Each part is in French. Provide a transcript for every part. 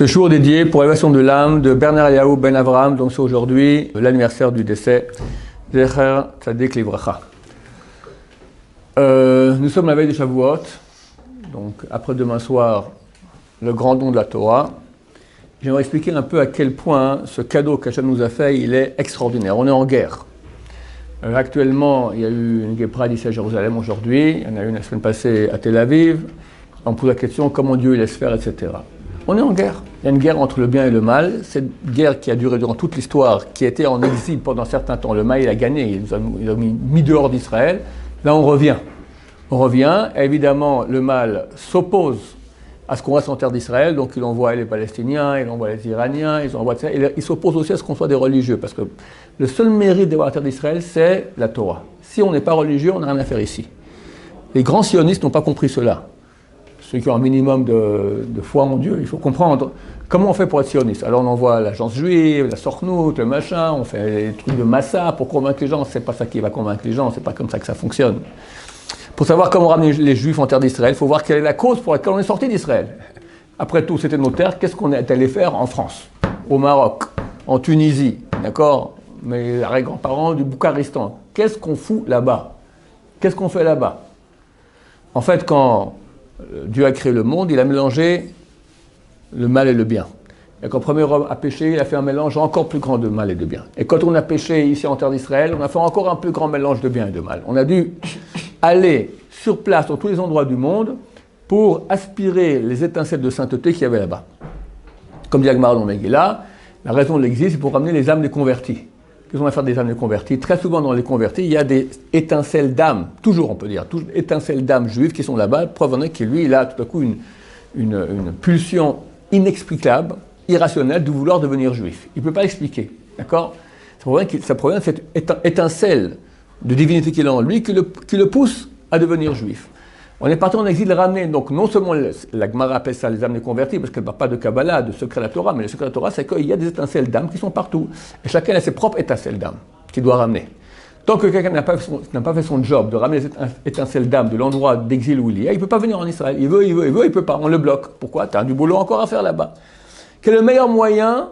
Ce jour dédié pour l'élévation de l'âme de Bernard Eliyahu Ben Avraham, donc c'est aujourd'hui l'anniversaire du décès Zecher Tzadik Livracha. Nous sommes la veille de Shavuot, donc après-demain soir, le grand don de la Torah. J'aimerais expliquer un peu à quel point ce cadeau qu'Hachem nous a fait, il est extraordinaire. On est en guerre. Actuellement, il y a eu une guerre ici à Jérusalem aujourd'hui, il y en a eu une la semaine passée à Tel Aviv. On pose la question comment Dieu laisse faire, etc. On est en guerre. Il y a une guerre entre le bien et le mal. Cette guerre qui a duré durant toute l'histoire, qui a été en exil pendant un certain temps. Le mal, il a gagné, il nous a mis dehors d'Israël. Là, on revient. On revient. Et évidemment, le mal s'oppose à ce qu'on reste en terre d'Israël. Donc, il envoie les Palestiniens, il envoie les Iraniens, il s'oppose aussi à ce qu'on soit des religieux. Parce que le seul mérite d'avoir la terre d'Israël, c'est la Torah. Si on n'est pas religieux, on n'a rien à faire ici. Les grands sionistes n'ont pas compris cela. Ceux qui ont un minimum de foi en Dieu, il faut comprendre comment on fait pour être sioniste. Alors on envoie l'agence juive, la Sornout, le machin, on fait des trucs de massa pour convaincre les gens. C'est pas ça qui va convaincre les gens, c'est pas comme ça que ça fonctionne. Pour savoir comment ramener les juifs en terre d'Israël, il faut voir quelle est la cause pour laquelle on est sorti d'Israël. Après tout, c'était nos terres, qu'est-ce qu'on est allé faire en France, au Maroc, en Tunisie, d'accord? Mes grands-parents du Boukaristan. Qu'est-ce qu'on fout là-bas? Qu'est-ce qu'on fait là-bas? En fait, quand Dieu a créé le monde, il a mélangé le mal et le bien. Et quand le premier homme a péché, il a fait un mélange encore plus grand de mal et de bien. Et quand on a péché ici en terre d'Israël, on a fait encore un plus grand mélange de bien et de mal. On a dû aller sur place dans tous les endroits du monde pour aspirer les étincelles de sainteté qu'il y avait là-bas. Comme dit Agmara dans Megillah, la raison de l'exil, c'est pour ramener les âmes des convertis. Qu'est-ce qu'on va faire des âmes des convertis? Très souvent dans les convertis, il y a des étincelles d'âmes, toujours on peut dire, étincelles d'âmes juives qui sont là-bas. Preuve en est que lui, il a tout à coup une pulsion inexplicable, irrationnelle de vouloir devenir juif. Il ne peut pas l'expliquer, d'accord? Ça provient de cette étincelle de divinité qu'il a en lui qui le pousse à devenir juif. On est parti en exil de ramener, donc non seulement la Gemara appelle ça les âmes des convertis, parce qu'elle ne parle pas de Kabbalah, de secret de la Torah, mais le secret de la Torah, c'est qu'il y a des étincelles d'âme qui sont partout. Et chacun a ses propres étincelles d'âme qu'il doit ramener. Tant que quelqu'un n'a pas fait son job de ramener les étincelles d'âme de l'endroit d'exil où il est, il ne peut pas venir en Israël. Il veut, il ne peut pas, on le bloque. Pourquoi? Tu as du boulot encore à faire là-bas. Quel est le meilleur moyen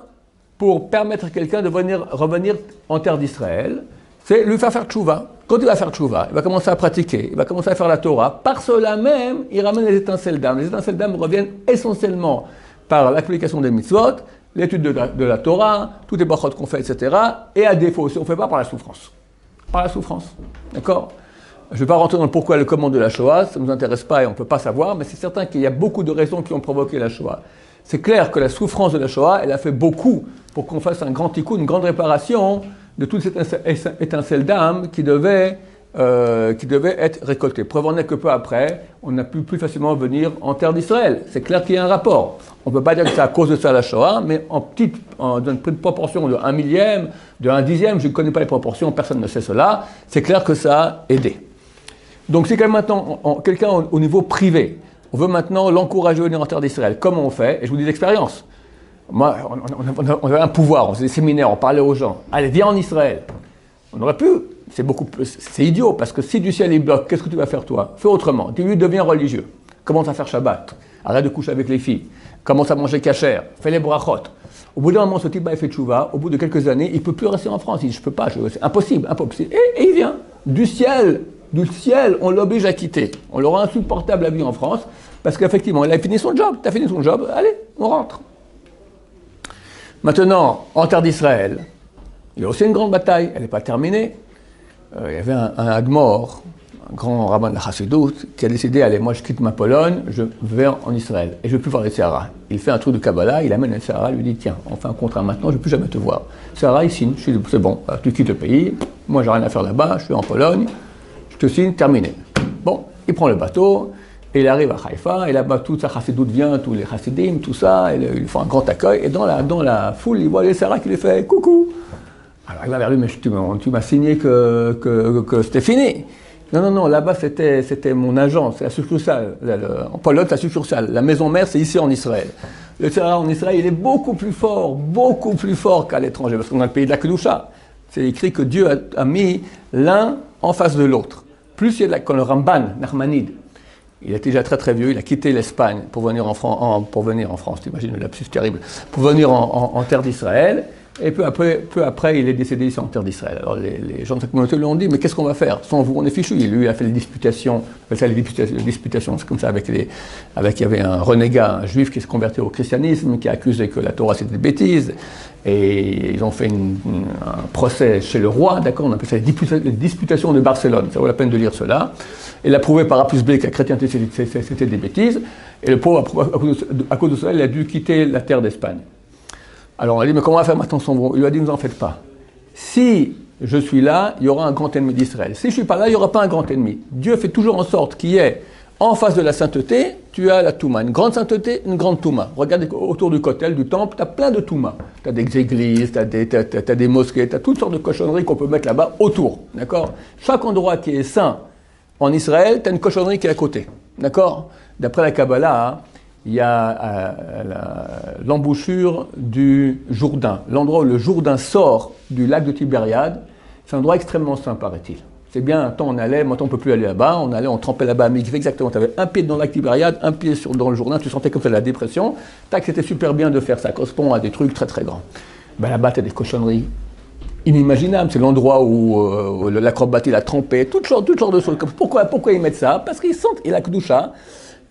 pour permettre à quelqu'un de revenir en terre d'Israël? C'est lui faire tchouva. Quand il va faire tchouva, il va commencer à pratiquer, il va commencer à faire la Torah. Par cela même, il ramène les étincelles d'âme. Les étincelles d'âme reviennent essentiellement par l'application des mitzvot, l'étude de la Torah, toutes les brachot qu'on fait, etc. Et à défaut, si on ne fait pas, par la souffrance. Par la souffrance. D'accord? Je ne vais pas rentrer dans le pourquoi et le comment de la Shoah, ça ne nous intéresse pas et on ne peut pas savoir, mais c'est certain qu'il y a beaucoup de raisons qui ont provoqué la Shoah. C'est clair que la souffrance de la Shoah, elle a fait beaucoup pour qu'on fasse un grand tikkun, une grande réparation de toutes ces étincelles d'âme qui devaient être récoltées. Preuve en est que peu après, on a pu plus facilement venir en terre d'Israël. C'est clair qu'il y a un rapport. On ne peut pas dire que c'est à cause de ça la Shoah, mais dans une proportion de 1 millième, de 1 dixième, je ne connais pas les proportions, personne ne sait cela, c'est clair que ça a aidé. Donc si quelqu'un au niveau privé, on veut maintenant l'encourager à venir en terre d'Israël, comment on fait? Et je vous dis l'expérience. Moi, on avait un pouvoir, on faisait des séminaires, on parlait aux gens. Allez, viens en Israël. On aurait pu, c'est idiot, parce que si du ciel il bloque, qu'est-ce que tu vas faire toi? Fais autrement, dis-lui, deviens religieux. Commence à faire Shabbat, arrête de coucher avec les filles, commence à manger kasher, fais les brachot. Au bout d'un moment, ce type il fait tchouva, au bout de quelques années, il ne peut plus rester en France. Il dit, je ne peux pas, c'est impossible, impossible. Et il vient, du ciel, on l'oblige à quitter. On l'aura insupportable la vie en France, parce qu'effectivement, il a fini son job, tu as fini son job, allez, on rentre. Maintenant, en terre d'Israël, il y a aussi une grande bataille, elle n'est pas terminée. Il y avait un Admor, un grand rabbin de la Chassidut, qui a décidé, allez, moi je quitte ma Pologne, je vais en Israël, et je ne veux plus voir les Sahara. Il fait un truc de Kabbalah, il amène les Sahara, lui dit, tiens, on fait un contrat maintenant, je ne veux plus jamais te voir. Sahara, il signe, c'est bon, tu quittes le pays, moi j'ai rien à faire là-bas, je suis en Pologne, je te signe, terminé. Bon, il prend le bateau, et il arrive à Haïfa, et là-bas, toute sa Chassidut vient, tous les Chassidim, tout ça, ils font un grand accueil, et dans la foule, il voit les Sahara qui les fait coucou. Alors il va vers lui, mais tu m'as signé que c'était fini. Non, là-bas, c'était mon agent, c'est la succursale. En Pologne, c'est la succursale. La maison mère, c'est ici en Israël. Le Sahara en Israël, il est beaucoup plus fort qu'à l'étranger, parce qu'on a le pays de la Kedusha. C'est écrit que Dieu a mis l'un en face de l'autre. Plus il y a quand le Ramban, Nachmanide, Il était déjà très très vieux, il a quitté l'Espagne pour venir en France, t'imagines le lapsus terrible, pour venir en terre d'Israël. Et peu après, il est décédé ici en terre d'Israël. Alors les gens de sa communauté lui ont dit, mais qu'est-ce qu'on va faire? Sans vous, on est fichu. Lui, il a fait les disputations, les disputations, c'est comme ça, il y avait un renégat, un juif qui s'est converti au christianisme, qui a accusé que la Torah c'était des bêtises. Et ils ont fait un procès chez le roi, d'accord, on appelle ça les disputations de Barcelone, ça vaut la peine de lire cela. Il a prouvé par A plus B que la chrétienté c'était des bêtises. Et le pauvre, à cause de cela, il a dû quitter la terre d'Espagne. Alors on a dit, mais comment on va faire maintenant son bon? Il lui a dit, ne vous en faites pas. Si je suis là, il y aura un grand ennemi d'Israël. Si je ne suis pas là, il n'y aura pas un grand ennemi. Dieu fait toujours en sorte qu'il y ait, en face de la sainteté, tu as la Touma. Une grande sainteté, une grande Touma. Regarde autour du kotel, du temple, tu as plein de Touma. Tu as des églises, tu as des mosquées, tu as toutes sortes de cochonneries qu'on peut mettre là-bas autour. D'accord? Chaque endroit qui est saint en Israël, tu as une cochonnerie qui est à côté. D'accord? D'après la Kabbalah, il y a l'embouchure du Jourdain, l'endroit où le Jourdain sort du lac de Tibériade. C'est un endroit extrêmement sain, paraît-il. C'est bien, un temps on allait, maintenant on ne peut plus aller là-bas, on trempait là-bas à Mikvé, exactement. Tu avais un pied dans le lac Tibériade, un pied dans le Jourdain, tu sentais comme ça la dépression. Tac, c'était super bien de faire ça, correspond à des trucs très très grands. Ben, là-bas, tu as des cochonneries inimaginables. C'est l'endroit où l'acrobate il a trempé, toutes sortes de choses. Pourquoi ils mettent ça? Parce qu'ils sentent, et la Kedusha,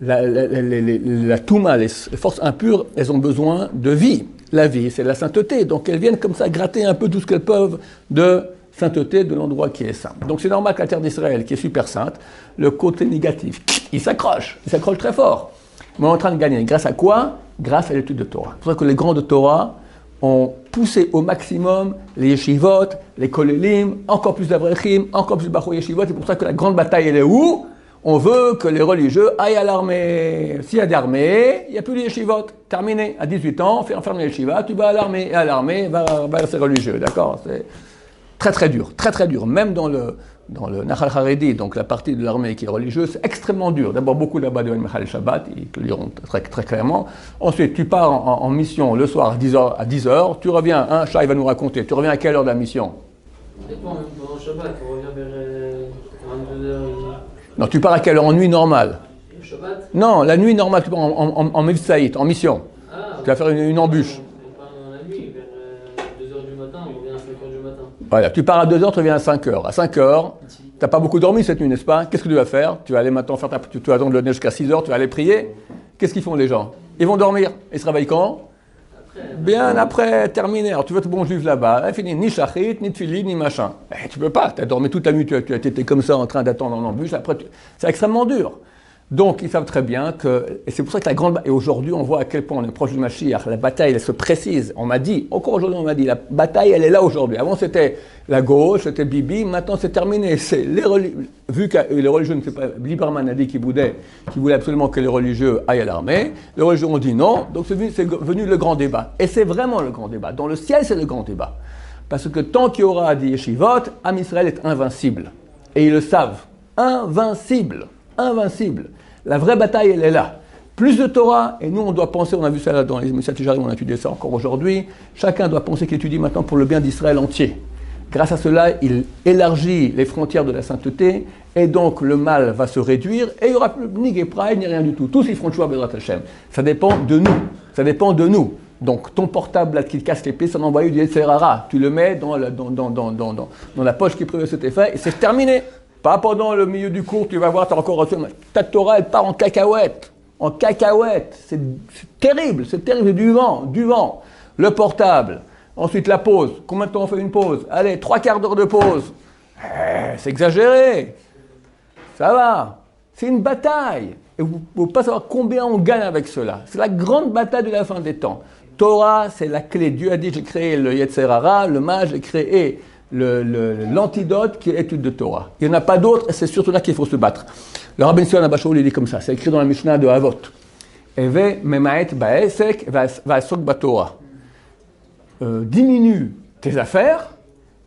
la Touma, les forces impures, elles ont besoin de vie. La vie, c'est la sainteté. Donc elles viennent comme ça gratter un peu tout ce qu'elles peuvent de sainteté de l'endroit qui est saint. Donc c'est normal que la terre d'Israël, qui est super sainte, le côté négatif, il s'accroche très fort. Mais on est en train de gagner. Grâce à quoi? Grâce à l'étude de Torah. C'est pour ça que les grands de Torah ont poussé au maximum les yeshivot, les kolélim, encore plus d'avrechim, encore plus de bachou yeshivot. C'est pour ça que la grande bataille, elle est où? On veut que les religieux aillent à l'armée. S'il y a d'armée, il n'y a plus de yeshivot. Terminé. À 18 ans, on ferme les yeshivot, tu vas à l'armée. Et à l'armée, va c'est religieux. D'accord? C'est très très dur. Très très dur. Même dans le Nahal Haredi, donc la partie de l'armée qui est religieuse, c'est extrêmement dur. D'abord, beaucoup là-bas de Mechal Shabbat, ils te le diront très, très clairement. Ensuite, tu pars en mission le soir à 10h, tu reviens, un chat, il va nous raconter. Tu reviens à quelle heure de la mission? Ça dépend, même pendant Shabbat, on revient vers 22h. Non, tu pars à quelle heure? En nuit normale? Le Shabbat? Non, la nuit normale, tu pars en Mevsaït, en mission. Ah, tu vas faire une embûche. On part dans la nuit, vers 2h du matin, on revient à 5h du matin. Voilà, tu pars à 2h, tu reviens à 5h. À 5h, tu n'as pas beaucoup dormi cette nuit, n'est-ce pas? Qu'est-ce que tu vas faire? Tu vas aller maintenant faire tu vas attendre le jusqu'à 6h, tu vas aller prier. Qu'est-ce qu'ils font les gens? Ils vont dormir. Ils se réveillent quand? Bien après, terminé. Alors tu veux être bon juif là-bas, fini, ni shachit, ni tfili, ni machin. Tu peux pas, tu as dormi toute la nuit, tu as été comme ça en train d'attendre en embûche, après c'est extrêmement dur. Donc ils savent très bien que, et c'est pour ça que et aujourd'hui on voit à quel point on est proche du Mashiach, la bataille elle se précise, on m'a dit, encore aujourd'hui on m'a dit, la bataille elle est là aujourd'hui. Avant c'était la gauche, c'était Bibi, maintenant c'est terminé. Vu que les religieux, ne sais pas, Lieberman a dit qu'il voulait absolument que les religieux aillent à l'armée, les religieux ont dit non, donc c'est venu le grand débat. Et c'est vraiment le grand débat. Dans le ciel c'est le grand débat. Parce que tant qu'il y aura des yeshivot, Am Israël est invincible. Et ils le savent. Invincible. Invincible. La vraie bataille, elle est là. Plus de Torah, et nous on doit penser, on a vu ça là dans les Messiah Tijarim, on a étudié ça encore aujourd'hui, chacun doit penser qu'il étudie maintenant pour le bien d'Israël entier. Grâce à cela, il élargit les frontières de la sainteté, et donc le mal va se réduire, et il n'y aura plus ni Gepraï, ni rien du tout. Tous ils feront le choix Bezrat Hashem. Ça dépend de nous. Ça dépend de nous. Donc ton portable là, qui te casse les pieds, c'est un envoyé du Yetzer Hara. Tu le mets dans la poche qui prévoit cet effet, et c'est terminé. Pas pendant le milieu du cours, tu vas voir, tu as encore reçu. Ta Torah, elle part en cacahuète. En cacahuète. C'est terrible, c'est du vent. Le portable. Ensuite, la pause. Combien de temps on fait une pause? Allez, 3 quarts d'heure de pause. C'est exagéré. Ça va. C'est une bataille. Et vous ne pouvez pas savoir combien on gagne avec cela. C'est la grande bataille de la fin des temps. Torah, c'est la clé. Dieu a dit, j'ai créé le Yetzer Hara, le mal, j'ai créé l'antidote qui est l'étude de Torah. Il n'y en a pas d'autre, et c'est surtout là qu'il faut se battre. Le Rabbi Sion Abashaoul, il dit comme ça, c'est écrit dans la Mishnah de Avot. Eve memaet ba'esek va'asok ba'Torah. Diminue tes affaires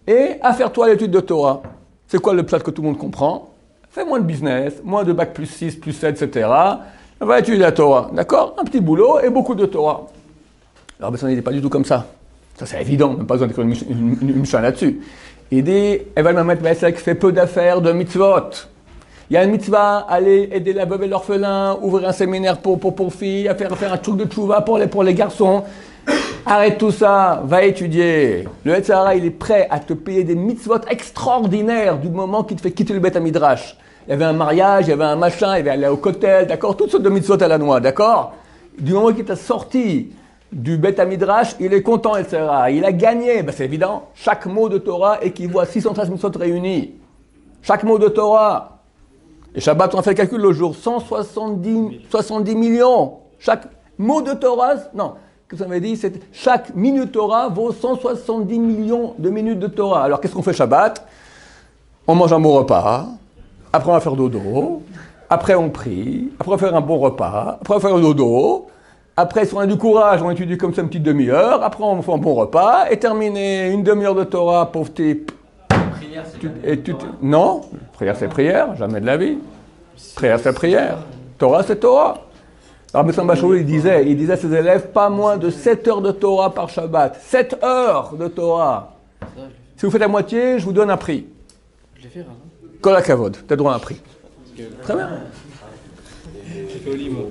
et affaire-toi à l'étude de Torah. C'est quoi le plat que tout le monde comprend? Fais moins de business, moins de bac plus 6, plus 7, etc. Va étudier la Torah, d'accord? Un petit boulot et beaucoup de Torah. Le Rabbi Sion, il n'est pas du tout comme ça. Ça, c'est évident, même pas besoin d'écrire une chaîne là-dessus. Il dit, Eval Mamet Baesek fait peu d'affaires de mitzvot. Il y a une mitzvah, aller aider la veuve et l'orphelin, ouvrir un séminaire pour filles, faire un truc de tchouva pour les garçons. Arrête tout ça, va étudier. Le Yetzer Hara, il est prêt à te payer des mitzvot extraordinaires du moment qu'il te fait quitter le Beth Midrash. Il y avait un mariage, il y avait un machin, il y avait aller au kotel, d'accord, toutes sortes de mitzvot à la noix, d'accord. Du moment qu'il t'a sorti du Beth Midrash, il est content, Yetzer Hara. Il a gagné, ben, c'est évident. Chaque mot de Torah équivaut à 613 mitzvot réunis. Chaque mot de Torah. Et Shabbat, on a fait le calcul le jour, 70 millions. Chaque mot de Torah, non. Que ça m'avait dit, c'est chaque minute Torah vaut 170 millions de minutes de Torah. Alors qu'est-ce qu'on fait Shabbat? On mange un bon repas, après on va faire dodo, après on prie, après on va faire un bon repas, après on va faire un dodo, après si on a du courage, on étudie comme ça une petite demi-heure, après on fait un bon repas, et terminé une demi-heure de Torah, pauvre type. Prière, c'est Non, prière c'est prière, jamais de la vie. Prière c'est prière, Torah c'est Torah. Alors, M. Bachou, il disait à ses élèves, pas moins de 7 heures de Torah par Shabbat. 7 heures de Torah. Si vous faites la moitié, je vous donne un prix. Je l'ai fait, hein. Kol hakavod, tu as droit à un prix. Très bien. J'ai fait au limo.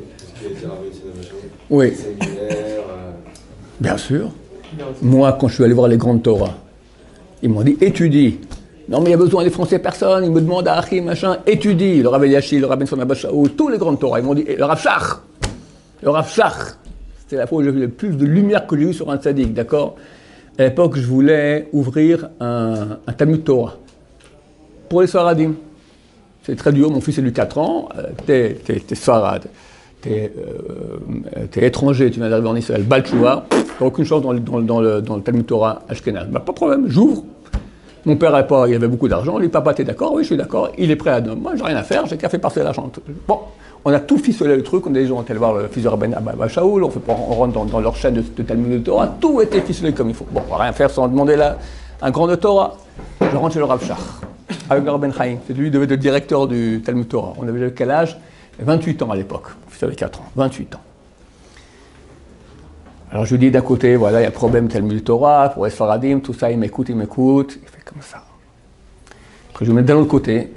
Oui. Bien sûr. Moi, quand je suis allé voir les grandes Torahs, ils m'ont dit, étudie. Non, mais il y a besoin des Français, personne. Ils me demandent à Achim, machin, étudie. Le Rav Eliashi, le Rav Ben Sona Bachao, tous les grandes Torahs. Ils m'ont dit, le Rav Shach. Le Rav Shach, c'était la fois où j'ai vu le plus de lumière que j'ai eu sur un tzaddik, d'accord? À l'époque, je voulais ouvrir un Talmud Torah pour les Sfaradim. C'est très dur, mon fils est de 4 ans, t'es Sfarad, t'es étranger, tu viens d'arriver en Israël, Baal Tshuva, t'as aucune chance dans le Talmud Torah Ashkenaz. Bah, pas de problème, j'ouvre. Mon père il avait beaucoup d'argent, lui, papa, t'es d'accord? Oui, je suis d'accord, il est prêt à donner. Moi, j'ai rien à faire, j'ai qu'à faire passer l'argent. Bon. On a tout ficelé le truc, on a déjà été voir le fils de Rabben Abba Shaoul, on rentre dans leur chaîne de Talmud de Torah, tout était ficelé comme il faut. Bon, on va rien faire sans demander un grand de Torah. Je rentre chez le Rav Shach, avec le Rabben Chaim, c'est lui qui devait être le directeur du Talmud Torah. On avait quel âge? 28 ans à l'époque, mon fils avait 4 ans, 28 ans. Alors je lui dis d'un côté, voilà, il y a problème Talmud Torah, pour les Sfaradim, tout ça, il m'écoute, il fait comme ça. Après je me mets d'un autre côté,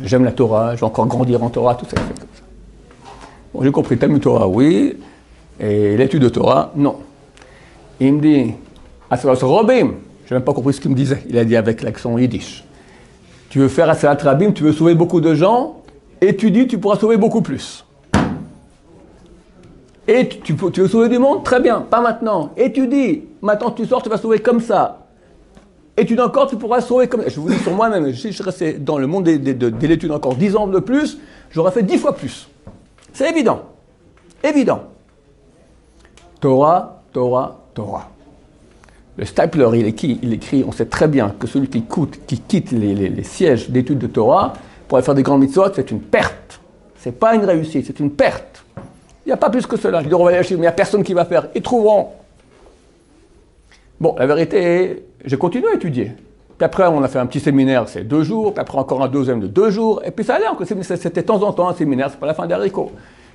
j'aime la Torah, je vais encore grandir en Torah, tout ça, il fait comme ça. Bon, j'ai compris, Talmud Torah, oui, et l'étude de Torah, non. Il me dit, Asalat Rabim, je n'ai même pas compris ce qu'il me disait, il a dit avec l'accent yiddish. Tu veux faire Asalat Rabim, tu veux sauver beaucoup de gens, étudie, tu pourras sauver beaucoup plus. Et tu veux sauver du monde? Très bien, pas maintenant. Étudie, maintenant tu sors, tu vas sauver comme ça. Étudie encore, tu pourras sauver comme ça. Je vous dis sur moi-même, si je restais dans le monde de l'étude encore 10 ans de plus, j'aurais fait 10 fois plus. C'est évident. Évident. Torah, Torah, Torah. Le Stapler, il écrit, on sait très bien que celui qui quitte les sièges d'études de Torah pour aller faire des grandes mitzvot, c'est une perte. C'est pas une réussite, c'est une perte. Il n'y a pas plus que cela. Je dis, on va aller acheter, mais il n'y a personne qui va faire. Ils trouveront. Bon, la vérité est, j'ai continué à étudier. Puis après, on a fait un petit séminaire, c'est 2 jours. Puis après, encore un deuxième de 2 jours. Et puis ça allait, c'était de temps en temps un séminaire, c'est pas la fin des haricots.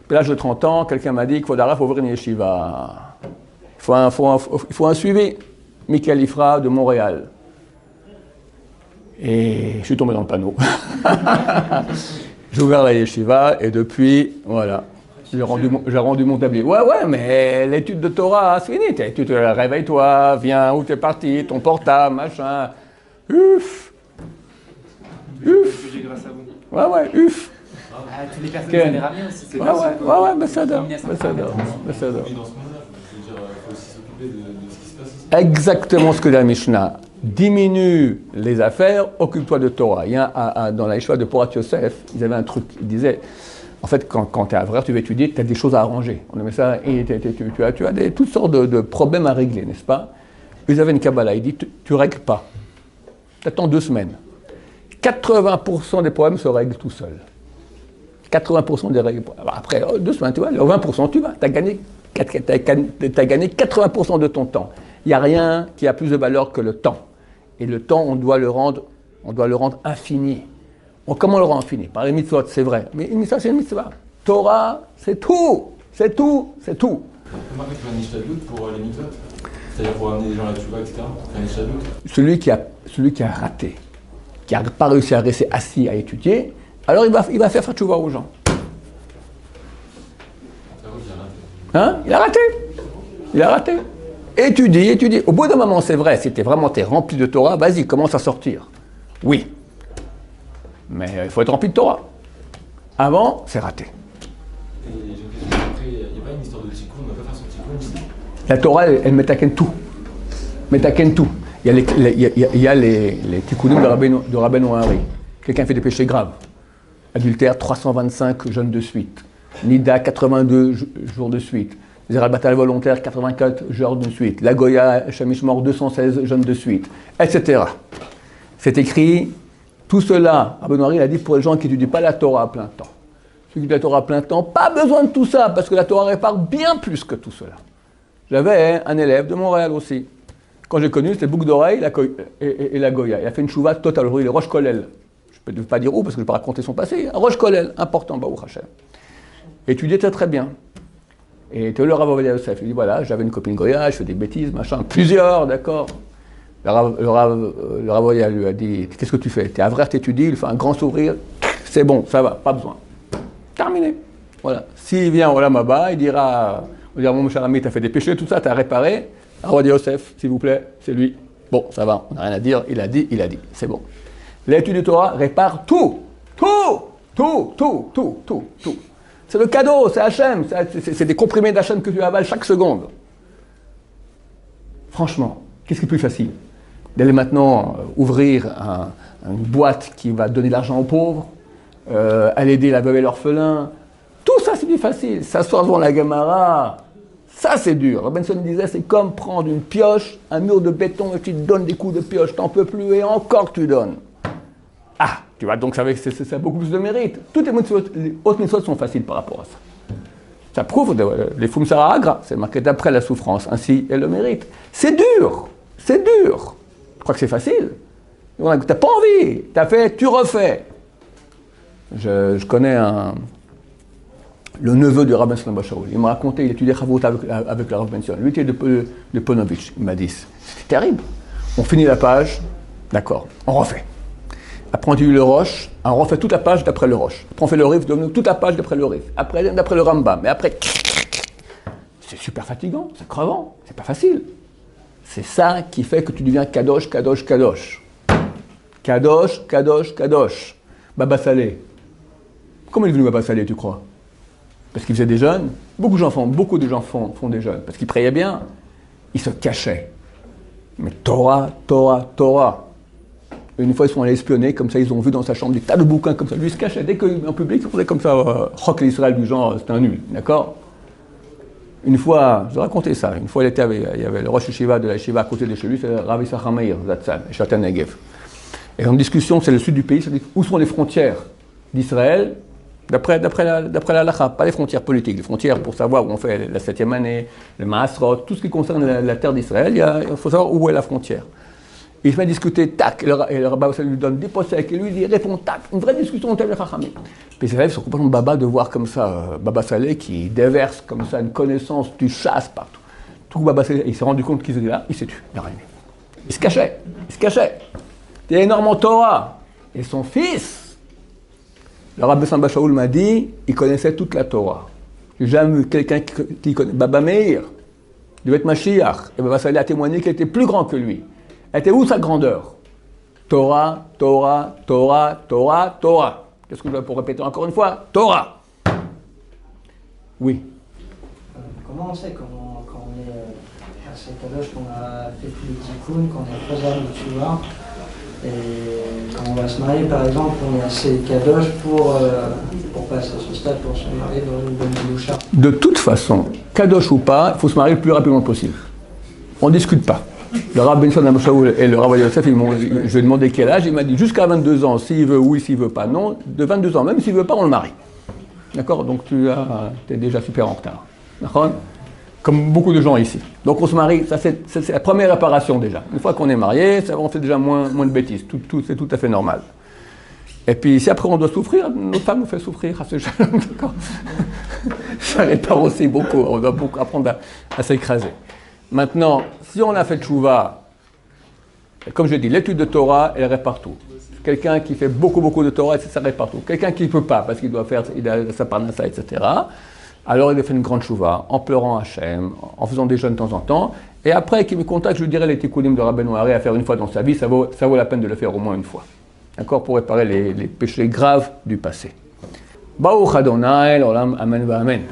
Puis là, j'ai 30 ans, quelqu'un m'a dit qu'il faut ouvrir une yeshiva. Il faut un suivi. Michael Ifra de Montréal. Et je suis tombé dans le panneau. J'ai ouvert la yeshiva et depuis, voilà, j'ai rendu mon tablier. Ouais, mais l'étude de Torah, c'est fini. Tu te réveilles-toi, viens, où t'es parti, ton portable, machin. Uf. Grâce à vous. Ouais, uf. Tous les personnes qui allaient ramener aussi, c'est ouais, Bessador. Exactement ce que dit la Mishnah. Diminue les affaires, occupe-toi de Torah. Il y a dans la Yeshiva de Porat Yosef, ils avaient un truc, ils disaient, en fait, quand tu es à vrai, tu vas étudier, tu as des choses à arranger. On aimait ça, et tu as toutes sortes de problèmes à régler, n'est-ce pas? Ils avaient une Kabbalah, ils disent, tu ne règles pas. Tu attends 2 semaines. 80% des problèmes se règlent tout seuls. 80% des règles. Après 2 semaines, tu vois, 20%, tu vas. Tu as gagné 80% de ton temps. Il n'y a rien qui a plus de valeur que le temps. Et le temps, on doit le rendre infini. Comment le rendre infini? Par les mitzvot, c'est vrai. Mais une mitzvah, c'est une mitzvah. Torah, c'est tout. C'est tout. C'est tout. Comment tu fais un ishtadlout pour les mitzvot? C'est-à-dire pour amener des gens à la tchouva, etc. Un ishtadlout? Celui qui a raté, qui n'a pas réussi à rester assis à étudier, Alors il va faire tchouva aux gens. Hein? Il a raté. Il a raté. Étudie. Au bout d'un moment, c'est vrai, si t'es rempli de Torah, vas-y, commence à sortir. Oui. Mais il faut être rempli de Torah. Avant, c'est raté. Et j'ai une question après, il n'y a pas une histoire de tikkun, on ne va pas faire son tikkun. La Torah, elle métaken tout. Métaken tout. Il y a les tikkunim de Rabbeinu Hari. Quelqu'un fait des péchés graves. Adultère, 325 jeûnes de suite. Nida, 82 jours de suite. Zéral Batal volontaire, 84 jours de suite. La Goya, Shamish mort, 216 jeûnes de suite. Etc. C'est écrit, tout cela, Rabbeinu Hari a dit pour les gens qui n'étudient pas la Torah à plein temps. Ceux qui étudient la Torah à plein temps, pas besoin de tout ça, parce que la Torah répare bien plus que tout cela. J'avais un élève de Montréal aussi. Quand j'ai connu, c'était boucle d'oreille et la Goya. Il a fait une chouva totale. Il est Rosh Kolel. Je ne peux pas dire où, parce que je ne peux pas raconter son passé. Un Rosh Kolel, important, Baruch Hashem. Étudié très très bien. Et le Rav Ovadia Yosef, il dit voilà, j'avais une copine Goya, je fais des bêtises, machin, plusieurs, d'accord. Le Rav Ovadia lui a dit qu'est-ce que tu fais? T'es avraire, t'étudies, il fait un grand sourire, c'est bon, ça va, pas besoin. Terminé. Voilà. S'il vient au Lamaba, il dira mon cher ami, t'as fait des péchés, tout ça, t'as réparé. Rav Ovadia Yosef, s'il vous plaît, c'est lui. Bon, ça va, on n'a rien à dire, il a dit, c'est bon. L'étude du Torah répare tout. C'est le cadeau, c'est Hachem, c'est des comprimés d'Hachem que tu avales chaque seconde. Franchement, qu'est-ce qui est plus facile? D'aller maintenant ouvrir une boîte qui va donner de l'argent aux pauvres, aller aider la veuve et l'orphelin. Tout ça, c'est plus facile. S'asseoir devant la Gemara, ça c'est dur. Robinson disait, c'est comme prendre une pioche, un mur de béton, et tu te donnes des coups de pioche, t'en peux plus, et encore tu donnes. Ah, tu vois, donc ça a beaucoup plus de mérite. Toutes les autres mitzvot sont faciles par rapport à ça. Ça prouve, les Fum Sarah Agra, c'est marqué d'après la souffrance, ainsi est le mérite. C'est dur. Je crois que c'est facile. T'as pas envie, t'as fait, tu refais. Je connais le neveu du Rav Ben Shaul. Il m'a raconté, il étudiait Chavot avec le Rav Ben Shaul. Lui était de Ponovitch, il m'a dit. C'était terrible. On finit la page, d'accord, on refait. Après, on dit le Roche, on refait toute la page d'après le Roche. Après, on fait le Rif, toute la page d'après le Rif. Après, d'après le Rambam. Mais après, c'est super fatigant, c'est crevant, c'est pas facile. C'est ça qui fait que tu deviens Kadosh. Baba Salé. Comment il est devenu Baba Salé, tu crois? Parce qu'il faisait des jeûnes. Beaucoup de gens font des jeûnes. Parce qu'ils priaient bien. Ils se cachaient. Mais Torah. Une fois, ils sont allés espionner, comme ça, ils ont vu dans sa chambre des tas de bouquins comme ça. Lui, il se cachait. Dès qu'en public, il faisait comme ça, Rock l'Israël du genre, c'était un nul, d'accord? Une fois, je vais raconter ça, une fois, il y avait le Rosh Yeshiva de la Yeshiva à côté de chez lui, c'est Rav Yisachar Meir, Zatzal, Shatan Negev. Et en discussion, c'est le sud du pays, c'est où sont les frontières d'Israël, d'après la halakha, pas les frontières politiques, les frontières pour savoir où on fait la 7e année, le Maasrot, tout ce qui concerne la terre d'Israël, il faut savoir où est la frontière. Il se met à discuter, tac, et le rabbin lui donne des possèques, et lui il répond, tac, une vraie discussion au tel de Chachamim. Puis ses élèves sont complètement baba de voir comme ça, Baba Salé qui déverse comme ça une connaissance du chasse partout. Tout Baba Salé, il s'est rendu compte qu'ils étaient là, il s'est tué, il n'a rien dit. Il se cachait. C'était énorme en Torah. Et son fils, le Rabbi Samba Shaul m'a dit, il connaissait toute la Torah. J'ai jamais vu quelqu'un qui connaît, Baba Meir, devait être Mashiach, et Baba Salé a témoigné qu'il était plus grand que lui. Elle était où sa grandeur? Torah. Qu'est-ce que je dois pour répéter encore une fois? Torah. Oui. Comment on sait quand on est assez kadosh, qu'on a fait tous les tikkun, qu'on est faisable de tchouva, et quand on va se marier par exemple, on est assez kadosh pour passer à ce stade, pour se marier dans une bonne doucha? De toute façon, kadosh ou pas, il faut se marier le plus rapidement possible. On ne discute pas. Le Rav Ben Shaul et le Rav Yosef, je lui ai demandé quel âge, il m'a dit jusqu'à 22 ans, s'il veut oui, s'il veut pas non, de 22 ans, même s'il veut pas, on le marie. D'accord? Donc tu es déjà super en retard. D'accord? Comme beaucoup de gens ici. Donc on se marie, ça c'est la première réparation déjà. Une fois qu'on est marié, on fait déjà moins de bêtises, c'est tout à fait normal. Et puis si après on doit souffrir, notre femme nous fait souffrir à ce genre, d'accord? Ça répare aussi beaucoup, on doit beaucoup apprendre à s'écraser. Maintenant, si on a fait tchouva, comme je dis, l'étude de Torah, elle répare tout. quelqu'un qui fait beaucoup de Torah, et ça s'arrête partout. Quelqu'un qui ne peut pas, parce qu'il doit faire, il a sa parnassa, etc. Alors il a fait une grande chouva, en pleurant Hachem, en faisant des jeûnes de temps en temps. Et après qu'il me contacte, je lui dirai les tikkunim de Rabbeinu Haré à faire une fois dans sa vie, ça vaut la peine de le faire au moins une fois. D'accord, pour réparer les péchés graves du passé. Baruch Adonai, l'olam, amen, amen.